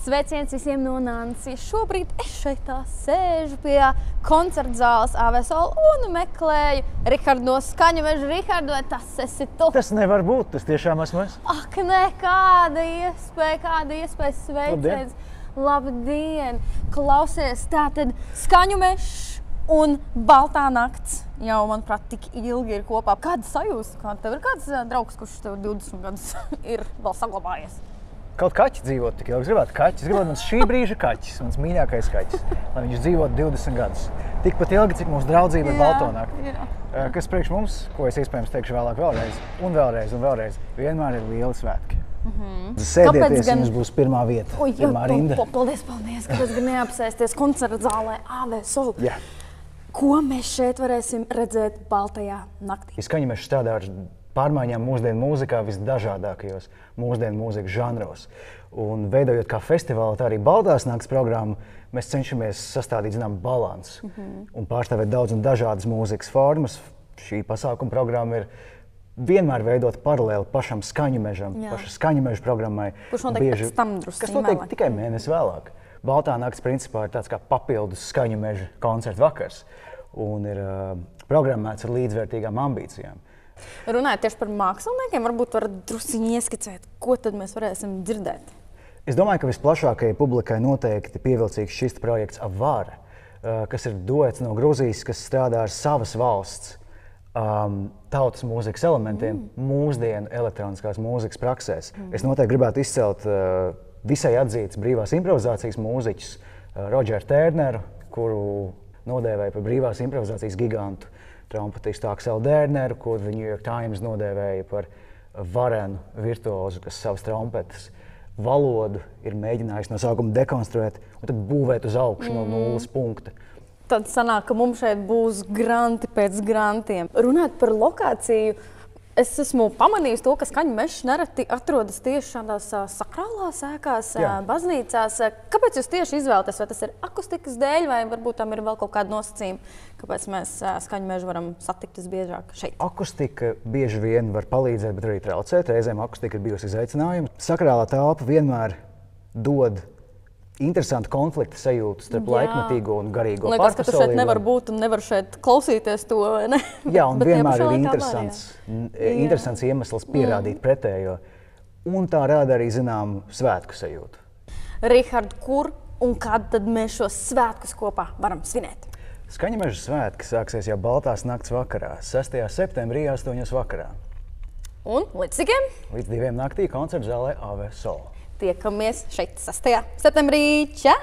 Sveiciens visiem no Nancijas. Šobrīd es šeit sēžu pie koncerta zāles AVSOL un meklēju Rihardu no Skaņumeža. Rihardu, vai tas esi tu? Tas nevar būt, tas tiešām esmu es. Ak, ne, kāda iespēja, sveiciens. Labdien! Klausies, tātad Skaņumežs un Baltā nakts jau, manuprāt, tik ilgi ir kopā. Kāda sajūta? Kā tev ir kāds draugs, kurš tev 20 gadus ir vēl saglabājies? Kaut kaķi dzīvot tik ilgi. Es gribētu kaķis. Es gribētu mans šī brīža kaķis, mans mīļākais kaķis, lai viņš dzīvot 20 gadus. Tikpat ilgi, cik mūsu draudzība ir Balto nakti. Kas priekš mums, ko es iespējams teikšu vēlāk vēlreiz, vienmēr ir lieli svētki. Sēdieties, jums būs pirmā vieta, pirmā rinda. Paldies, kāpēc gan neapsēsties koncerta zālē AVSOL. Ko mēs šeit varēsim redzēt Baltajā naktī? Skaņumežs strādā ar pārmaiņām mūsdienu mūzikā visdažādākajos mūsdienu mūzikas žanros. Un veidojot kā festivālu, tā arī Baltās nakts programmu, mēs cenšamies sastādīt balansu un pārstāvēt daudz un dažādas mūzikas formas. Šī pasākuma programma ir vienmēr veidota paralēli pašam Skaņumežam, paša Skaņumeža programmai. Kurš notiek pēc tam drusciņ kas notiek tikai mēnesi vēlāk. Baltā nakts principā ir tāds kā papildus Skaņumeža koncerta vakars un ir programmēts ar līdzvērtīgām ambīcijām. Runājot tieši par māksliniekiem, varbūt var drusciņi ieskicēt, ko tad mēs varēsim dzirdēt? Es domāju, ka visplašākajai publikai noteikti pievilcīgs šis projekts Avvara, kas ir duets no Gruzijas, kas strādā ar savas valsts tautas mūzikas elementiem mūsdienu elektroniskās mūzikas praksēs. Es noteikti gribētu izcelt visai atzītas brīvās improvizācijas mūziķus Rodžeru Tērneru, kuru nodēvēja par brīvās improvizācijas gigantu, trompetistu Akselu Dērneru, kur The New York Times nodēvēja par varenu virtuozu, kas savas trompetes valodu ir mēģinājis no sākuma dekonstruēt un tad būvēt uz augšu no nulles punkta. Tad sanāk, ka mums šeit būs granti pēc grantiem. Runāt par lokāciju, es esmu pamanījis to, ka Skaņumežs nereti atrodas tieši šādās sakrālās ēkās, baznīcās. Kāpēc jūs tieši izvēlaties? Vai tas ir akustikas dēļ, vai varbūt tam ir vēl kaut kāda nosacījuma, kāpēc mēs Skaņumežu varam satikt visbiežāk šeit? Akustika bieži vien var palīdzēt, bet arī traucēt. Reizēm akustika ir bijusi izaicinājuma. Sakrālā telpa vienmēr dod interesantu konflikta sajūtu starp laikmetīgo un garīgo pārpasaulību. Liekas, ka tu šeit nevar būt un nevar šeit klausīties to, vai ne? Jā, un vienmēr ir interesants iemesls pierādīt pretējo. Un tā rāda arī zināmu svētku sajūtu. Rihard, kur un kad tad mēs šos svētkus kopā varam svinēt? Skaņumeža svētki sāksies jau Baltās nakts vakarā, 6. septembrī 8. vakarā. Un līdz cikiem? Līdz 2 naktī koncerta zālē AVSOL. Tiekamies šeit 6. septembrī. Čau!